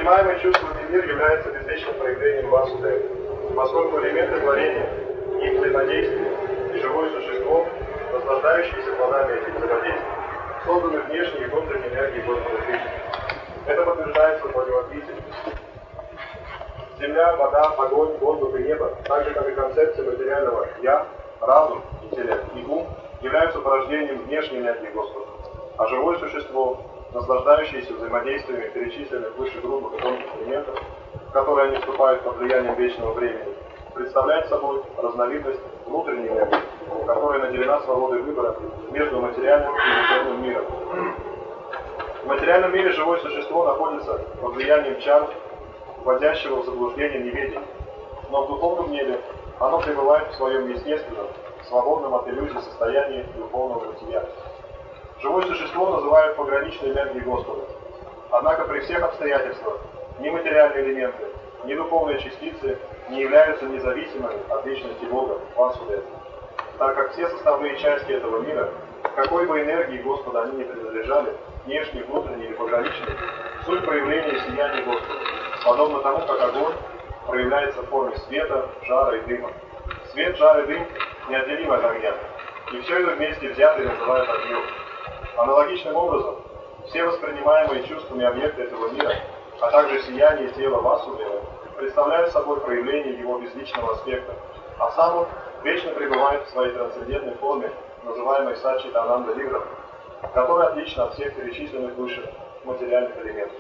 Воспринимаемый чувствами мир является безличным проявлением Васудевы, поскольку элементы творения, их взаимодействие и живое существо, наслаждающиеся плодами этих взаимодействий, созданы внешней и внутренней энергией Господа Кришны. Это подтверждается в Бхагавад-гите. Земля, вода, огонь, воздух и небо, так же как и концепция материального «я», разум, интеллект и ум, являются порождением внешней энергии Господа, а живое существо, наслаждающееся взаимодействиями перечисленных выше грубых и тонких элементов, в которые они вступают под влиянием вечного времени, представляет собой разновидность внутренней энергии, которая наделена свободой выбора между материальным и духовным миром. В материальном мире живое существо находится под влиянием чар, вводящего в заблуждение неведения, но в духовном мире оно пребывает в своем естественном, свободном от иллюзий состоянии духовного бытия. Живое существо называют пограничной энергией Господа. Однако при всех обстоятельствах ни материальные элементы, ни духовные частицы не являются независимыми от личности Бога, Васудевы, так как все составные части этого мира, какой бы энергии Господа они ни принадлежали, внешней, внутренней или пограничной, суть проявления сияния Господа, подобно тому, как огонь проявляется в форме света, жара и дыма. Свет, жар и дым неотделимы от огня, и все это вместе взятые называют огнем. Аналогичным образом, все воспринимаемые чувствами объекты этого мира, а также сияние тела Васудевы, представляют собой проявление его безличного аспекта, а сам он вечно пребывает в своей трансцендентной форме, называемой Саччитананда Виграхом, которая отлична от всех перечисленных выше материальных элементов.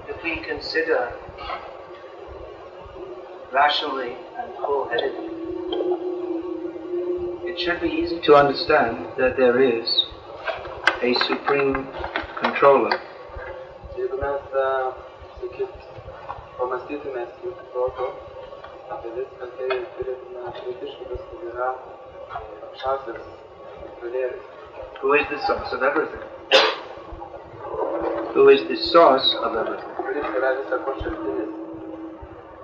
If we consider rationally and wholeheartedly, it should be easy to understand that there is a supreme controller. Jeigu mes, pamastytume sveikų protų apie viską, tai turėtume kritiškai, kad yra aukščiausias kontrolierius. Who is the source of everything? Who is the source of everything? Kuris yra visa ko šaltinis.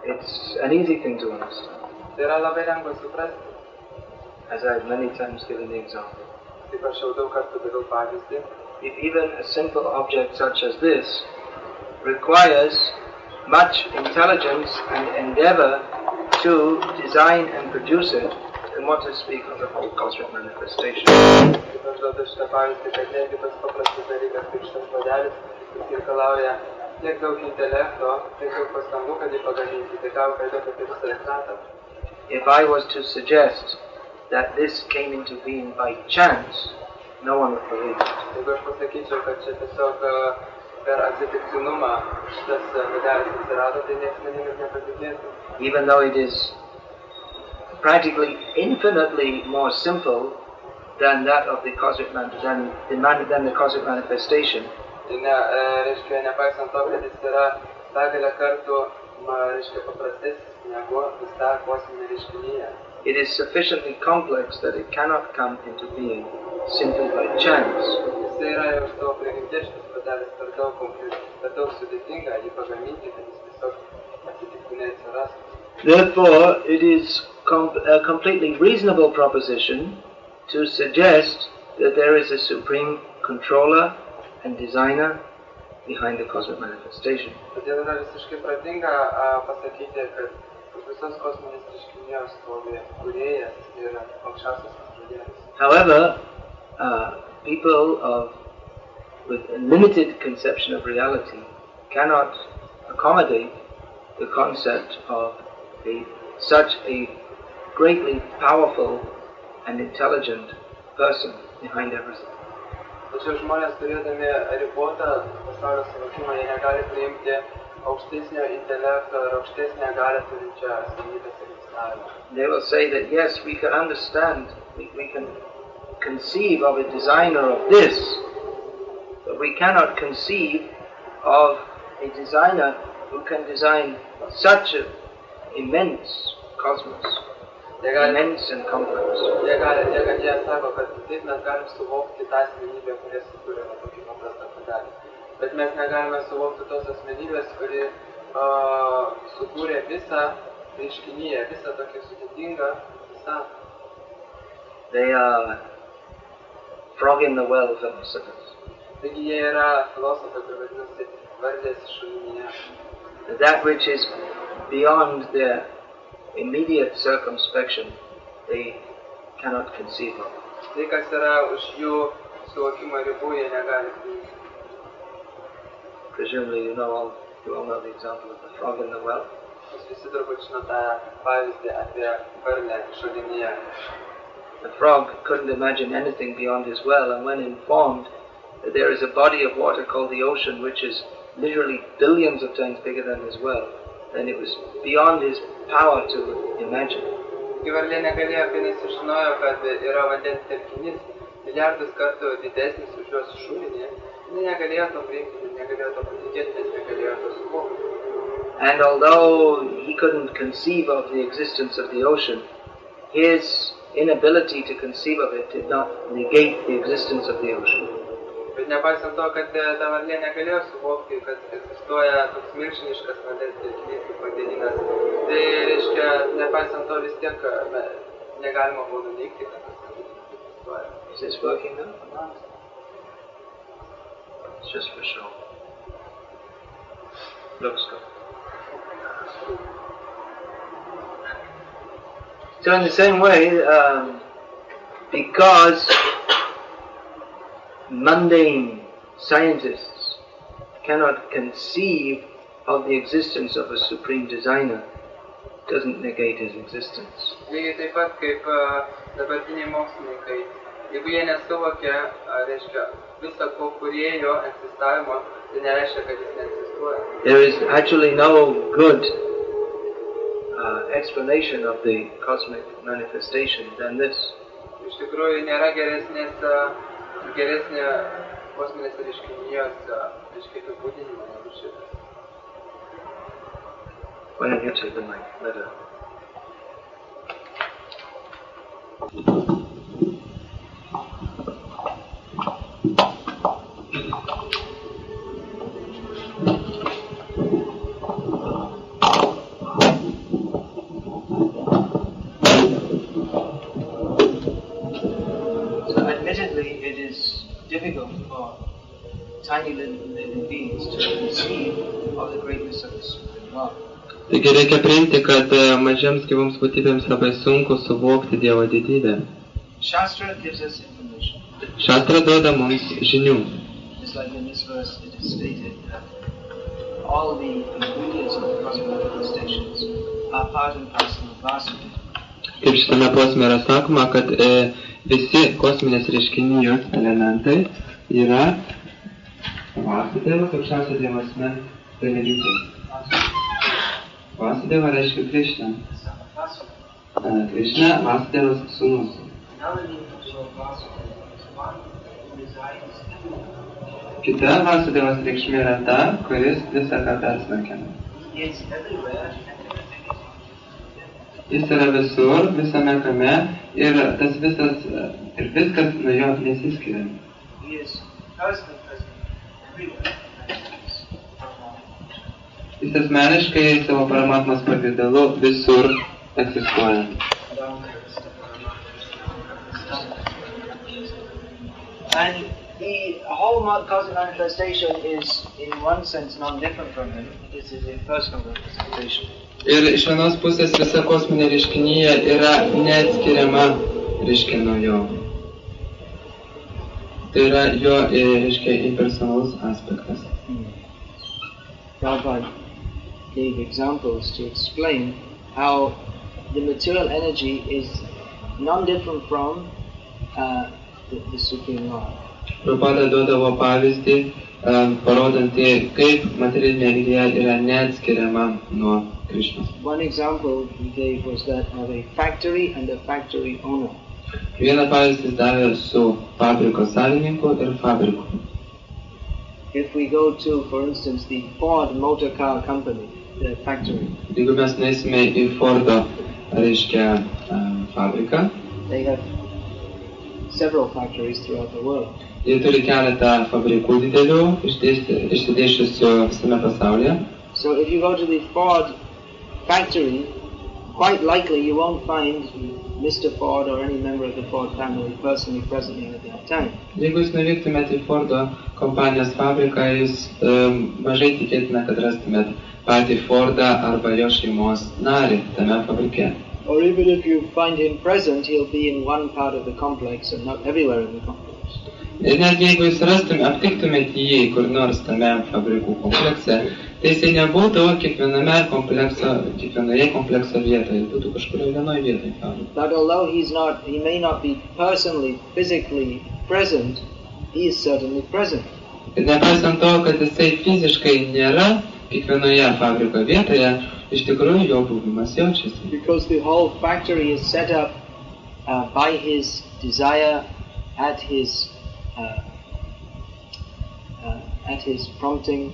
It's an easy thing to understand, Tai yra labai lengva suprasti. as I've many times given the example. Kaip aš jau daug kartų daviau pavyzdį, If even a simple object such as this requires much intelligence and endeavor to design and produce it, then what to speak of the whole cosmic manifestation? kaip aš duodu šitą pavyzdį, kad netgi tas paprastas dalykas, kaip šitas puodelis, jis reikalauja tiek daug intelekto, tiek daug pastangų, kad jį pagaminti, tai ką kalbėti apie visą rezultatą. If I was to suggest that this came into being by chance, no one would believe it. Jeigu aš pasakyčiau, kad čia tiesiog per atsitiktinumą šitas puodelis atsirado, tai niekas manim ir nepatikėtų. Even though it is practically infinitely more simple than that of the cosmic than the cosmic manifestation, Tai ne, reiškia, nepaisant to, kad jis yra begalę kartų, reiškia, paprastesnis negu visa kosminė reiškinyje. it is sufficiently complex that it cannot come into being simply by chance. Jis yra jau iš savo prigimties šitas puodelis per daug sudėtinga jį pagaminti, kad jis tiesiog atsitiktinai atsirastų. Therefore, it is a completely reasonable proposition to suggest that there is a supreme controller and designer behind the cosmic manifestation. Todėl yra visiškai pratinga pasakyti, kad už visos kosminės reiškinijos stovi kūrėjas ir aukščiausias kontrolierius. However, people with a limited conception of reality cannot accommodate the concept of such a greatly powerful and intelligent person behind everything. Tačiau žmonės turėdami ribotą pasaulio suvokimą, jie negali priimti aukštesnio intelekto ir aukštesnę galią turinčią asmenybės egzistavimą. They will say that yes, we can understand, we can conceive of a designer of this, but we cannot conceive of a designer who can design such an immense cosmos, immense and complex. Jie sako, kad taip mes galim suvokti tą asmenybę, kuri sukūrė tokį paprastą puodelį. Bet mes negalime suvokti tos asmenybės, kuri sukūrė visą reiškinyje, visą tokį sudėtingą visatą. They are frog in the well philosophers. Taigi jie yra filosofai, kurie vadinasi varlės šulinyje. That which is beyond their immediate circumspection, they cannot conceive of. Tai, kas yra už jų suvokimo ribų, jie negali priimti. Presumably you all know the example of the frog in the well. Jūs visi turbūt žino tą pavyzdį apie varlę šulinyje. The frog couldn't imagine anything beyond his well, and when informed that there is a body of water called the ocean, which is literally billions of times bigger than his well, then it was beyond his power to imagine. Kai varlė negalėjo, kai nesužinojo, kad yra vandens telkinys milijardus kartų didesnis už jos šulinį, jinai negalėjo to priimti, negalėjo to patikėti, nes negalėjo to suvokti. And although he couldn't conceive of the existence of the ocean, his inability to conceive of it did not negate the existence of the ocean. Bet nepaisant to, kad ta varlė negalėjo suvokti, kad egzistuoja toks milžiniškas vandens telkinys kaip vandenynas, tai reiškia, nepaisant to vis tiek negalima buvo nuneigti, kad tas vandenynas egzistuoja. Is this working now? It's just for show. Looks good. So in the same way, because mundane scientists cannot conceive of the existence of a supreme designer, doesn't negate his existence. Lygiai taip pat kaip dabartiniai mokslininkai, jeigu jie nesuvokia, reiškia, viso ko kūrėjo egzistavimo, tai nereiškia, kad jis neegzistuoja. There is actually no good explanation of the cosmic manifestation than this. Iš tikrųjų, nėra geresnė kosminės reiškinijos apibūdinimo negu šitas. Why don't you take the mic? Let her. So admittedly it is difficult for tiny little beings to conceive of the greatness of the Supreme Lord. Taigi reikia priimti, kad mažiems gyvoms būtybėms labai sunku suvokti Dievo didybę. Shastra gives us information. Šastra duoda mums žinių. Just like in this verse it is stated that all the ingredients of the cosmic manifestations are part and parcel of Vasudeva. Kaip šitame posme yra sakoma, kad visi kosminės reiškinijos elementai yra Vasudevas, aukščiausio Dievo asmens dalelytė. Vasudeva reiškia Krishna. Krishna, Vasudevas sūnus. Kita Vasudevas reikšmė yra ta, kuris visą ką persmelkia. Jis yra visur, visame kame ir tas visas, ir viskas nuo jo nesiskiria. Jis asmeniškai savo paramatmos pavidalu visur egzistuoja. And the whole cosmic manifestation is in one sense non-different from him. This is a personal representation. Ir iš vienos pusės visa kosminė reiškinyje yra neatskiriama reiškia nuo jo. Tai yra jo reiškia impersonalus aspektas. Prabhupada gave examples to explain how the material energy is non-different from the Supreme Lord. Prabhupada duodavo pavyzdį, parodantį, kaip materialinė energija yra neatskiriama nuo Krishnos. One example he gave was that of a factory and a factory owner. Vieną pavyzdį davė su fabriko savininku ir fabriku. If we go to, for instance, the Ford Motor Car Company, the factory, Jeigu mes nueisime į Fordo, reiškia, fabriką, they have several factories throughout the world. jie turi keletą fabrikų didelių, išsidėsčiusių visame pasaulyje. So if you go to the Ford factory, quite likely you won't find Mr. Ford or any member of the Ford family personally present there at that time. Jeigu jūs nuvyktumėte į Fordo kompanijos fabriką, jūs mažai tikėtina, kad rastumėt patį Fordą arba jo šeimos narį tame fabrike. Or even if you find him present, he'll be in one part of the complex and not everywhere in the complex. Ir net jeigu jūs aptiktumėte jį kur nors tame fabrikų komplekse, tai jisai nebūtų kiekvienoje komplekso vietoje, jis būtų kažkurioje vienoje vietoje fabriko. But although he may not be personally, physically present, he is certainly present. Ir nepaisant to, kad jisai fiziškai nėra kiekvienoje fabriko vietoje, iš tikrųjų jo buvimas jaučiasi. Because the whole factory is set up by his desire, at his prompting.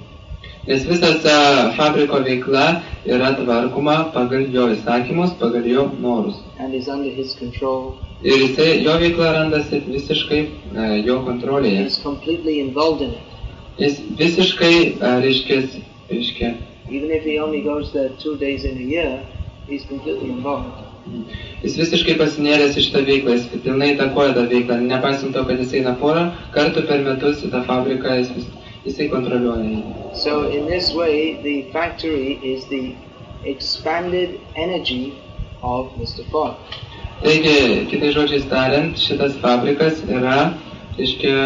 Nes visas fabriko veikla yra tvarkoma pagal jo įsakymus, pagal jo norus. And is under his control. Ir jo veikla randasi visiškai jo kontrolėje. He is completely involved in it. Jis visiškai reiškia. Even if he only goes there 2 days in a year, he's completely involved. Jis visiškai pasinėręs į šitą veiklą, jis pilnai įtakoja tą veiklą, nepaisant to, kad jis eina porą kartų per metus į tą fabriką, jisai kontroliuoja jį. So in this way, the factory is the expanded energy of Mr. Ford. Taigi, kitais žodžiais tariant, šitas fabrikas yra, reiškia,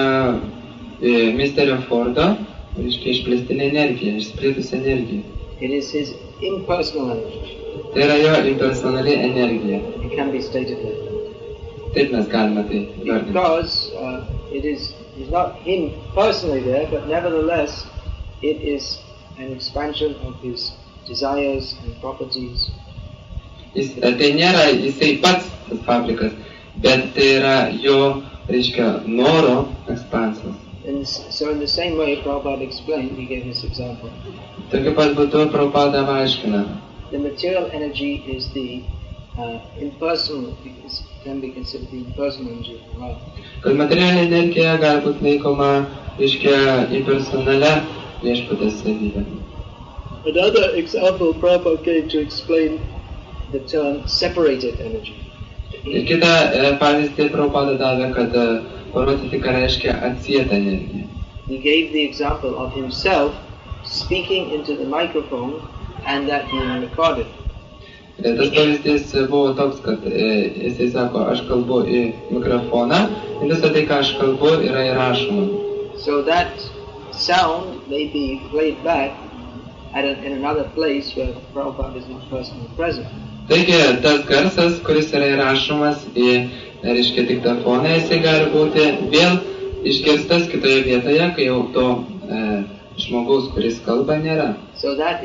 Misterio Fordo, reiškia, išplėstinė energija, išsplėtusi energija. It is his impersonal energy. Tai yra jo impersonali energija. It can be stated like that. Taip mes galime tai vardinti. Because it's not him personally there, but nevertheless, it is an expansion of his desires and properties. Tai nėra jisai pats tas fabrikas, bet tai yra jo, reiškia, noro ekspansijos. And so in the same way, Prabhupada explained, he gave this example. Tokiu pat būdu Prabhupada aiškina. The material energy is the impersonal, can be considered the impersonal energy of the life. Kad materialinė energija gali būti laikoma, reiškia, impersonalia viešpatės savybė. Another example Prabhupada gave to explain the term separated energy. Ir kitą pavyzdį Prabhupada davė, kad parodyti, ką reiškia atsieta energija. He gave the example of himself speaking into the microphone and that being recorded. Tas pavyzdys buvo toks, kad jisai sako, aš kalbu į mikrofoną ir visą tai, ką aš kalbu, yra įrašoma. So that sound may be played back in another place where Prabhupada is not personally present. Taigi, tas garsas, kuris yra įrašomas į, reiškia, diktafoną, jisai gali būti vėl išgirstas kitoje vietoje, kai jau to žmogaus, kuris kalba, nėra. So that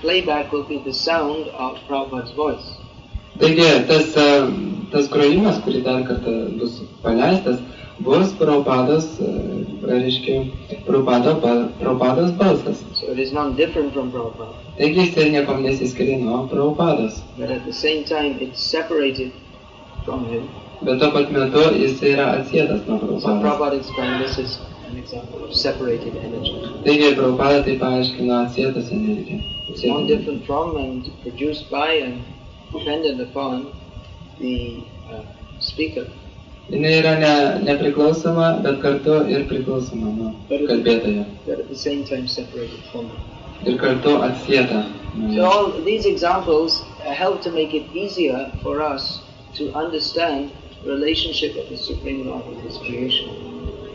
playback will be the sound of Prabhupada's voice. Taigi, tas grojimas, kurį dar kartą bus paleistas, bus Prabhupados, reiškia, Prabhupados balsas. So it is not different from Prabhupada. Taigi, jis niekom nesiskiria nuo Prabhupados. But at the same time, it's separated from him. Bet tuo pat metu jis yra atsietas nuo So Prabhupados. Prabhupada explained this is an example of separated energy. Taigi, Prabhupada taip paaiškino atsietas energiją. It's not different from and produced by and dependent upon the speaker. Jinai yra nepriklausoma, bet kartu ir priklausoma nuo kalbėtojo. But at the same time separated from him. Ir kartu atsieta. So all these examples help to make it easier for us to understand the relationship of the Supreme Lord with His creation.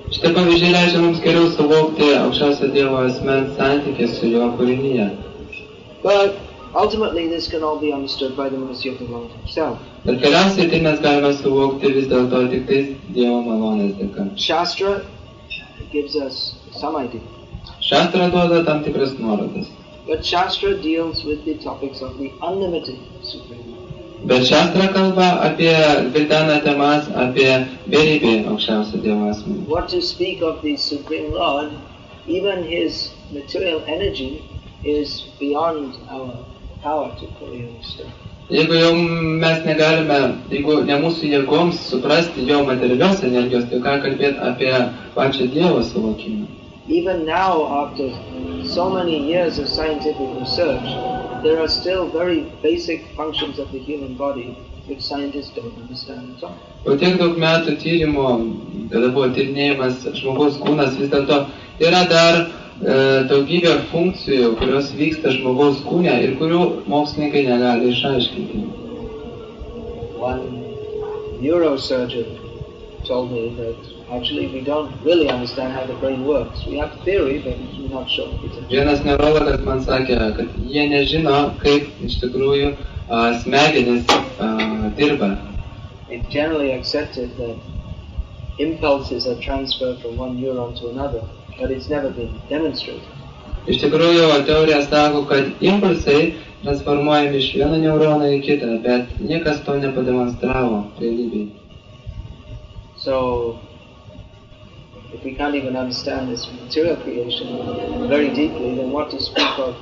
Šitie pavyzdžiai leidžia mums geriau suvokti aukščiausio Dievo asmens santykį su jo kūrinyje. But ultimately this can all be understood by the mercy of the Lord Himself. Bet galiausiai tai mes galime suvokti vis dėlto tik tais Dievo malonės dėka. Shastra gives us some idea. Šastra duoda tam tikras nuorodas. But Shastra deals with the topics of the unlimited Supreme Lord. Bet Šastra kalba apie gvildena temas apie beribį aukščiausio Dievo asmenį. What to speak of the Supreme Lord, even His material energy is beyond our power to fully understand. Jeigu jau mes negalime, jeigu ne mūsų jėgoms suprasti jo materialios energijos, tai ką kalbėti apie pačią Dievo suvokimą. Even now, after so many years of scientific research, there are still very basic functions of the human body which scientists don't understand at all. Po tiek daug metų tyrimo, kada buvo tyrinėjimas žmogaus kūnas, vis dėlto yra dar daugybė funkcijų, kurios vyksta žmogaus kūne ir kurių mokslininkai negali išaiškinti. One neurosurgeon told me that actually we don't really understand how the brain works. We have theory, but we're not sure. Vienas neurologas man sakė, kad jie nežino, kaip iš tikrųjų smegenys dirba. It's generally accepted that impulses are transferred from one neuron to another, but it's never been demonstrated. Iš tikrųjų, teorija sako, kad impulsai transformuojami iš vieno neurono į kitą, bet niekas to nepademonstravo realybėje. So, if we can't even understand this material creation very deeply, then what to speak of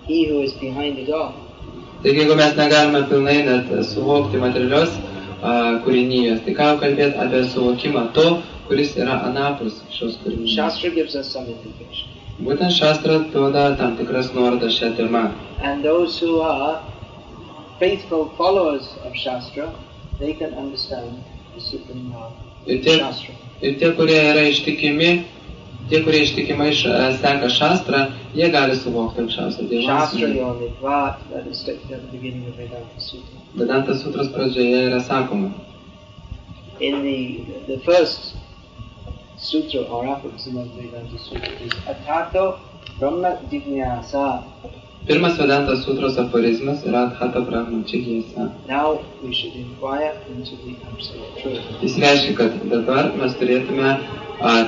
he who is behind it all? Taigi, jeigu mes negalime pilnai net suvokti materialios kūrinijos, tai ką kalbėti apie suvokimą to, kuris yra anapus šios kūrinijos. Shastra gives us some indication. Būtent šastra duoda tam tikras nuorodas šią temą. And those who are faithful followers of Shastra, they can understand the Supreme Lord. Shastra. Ir tie, kurie yra ištikimi, tie, kurie ištikimai seka šastrą, jie gali suvokti aukščiausią Dievą. Shastra Yonigvat, that is stated at the beginning of Vedanta Sutra. Vedanta sutros pradžioje yra sakoma. In the first sutra or aphorism of Vedanta Sutra is Athato Brahma Jignasa. Pirmas Vedanta sutros aforizmas yra Athato Brahma Jignasa. Now we should inquire into the absolute truth. Jis reiškia, kad dabar mes turėtume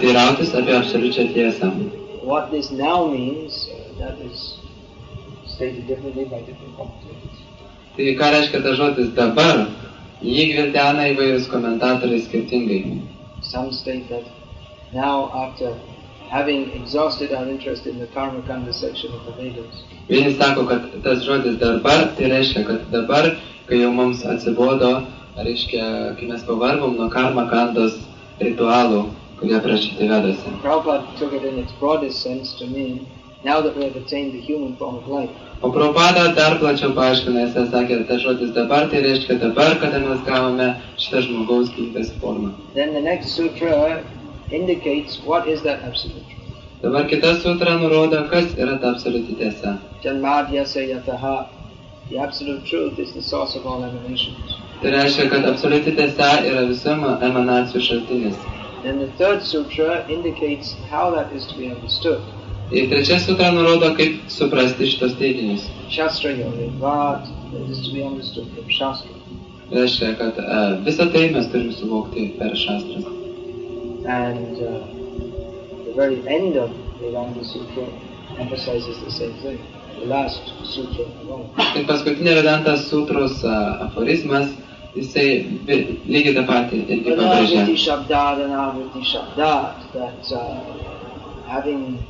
teirautis apie absoliučią tiesą. What this now means, that is stated differently by different commentators. Tai ką reiškia tas žodis dabar, jį gvildena įvairūs komentatoriai skirtingai. Some state that now after having exhausted our interest in the Karma Kanda section of the Vedas, Vieni sako, kad tas žodis dabar, tai reiškia, kad dabar, kai jau mums atsibodo, reiškia, kai mes pavargom nuo karma kandos ritualų, kurie aprašyti Vedose. Prabhupada took it in its broadest sense to mean now that we have attained the human form of life. O Prabhupada dar plačiau paaiškina, jis sakė, tas žodis dabar, tai reiškia dabar, kada mes gavome šitą žmogaus gyvybės formą. Then the next sutra indicates what is that absolute truth. Dabar kita sutra nurodo, kas yra ta absoliuti tiesa. Janmadhyasya yataha, the absolute truth is the source of all emanations. Tai reiškia, kad absoliuti tiesa yra visų emanacijų šaltinis. Then the third sutra indicates how that is to be understood. Ir trečia sutra nurodo, kaip suprasti šitos teiginius. Shastra Yonigvat, that is to be understood from Shastra. Reiškia, kad visą tai mes turim suvokti per šastrą. And the very end of Vedanta Sutra emphasizes the same thing. The last sutra alone. Ir paskutinė Vedanta sutros aforizmas, jisai lygiai tą patį irgi pabrėžia. Anavritti Shabdat, Anavritti Shabdat, that having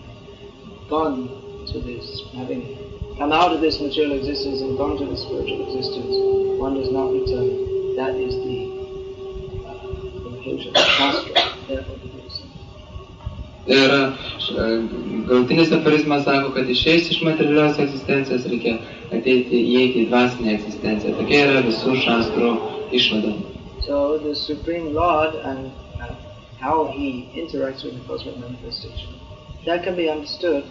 gone to this, having come out of this material existence and gone to the spiritual existence, one does not return. That is the conclusion of Shastra. Therefore, it is. Ir galutinis aforizmas sako, kad išėjus iš materialios egzistencijos reikia įeiti į dvasinę egzistenciją. Tokia yra visų šastrų išvada. So the Supreme Lord and how he interacts with the cosmic manifestation, that can be understood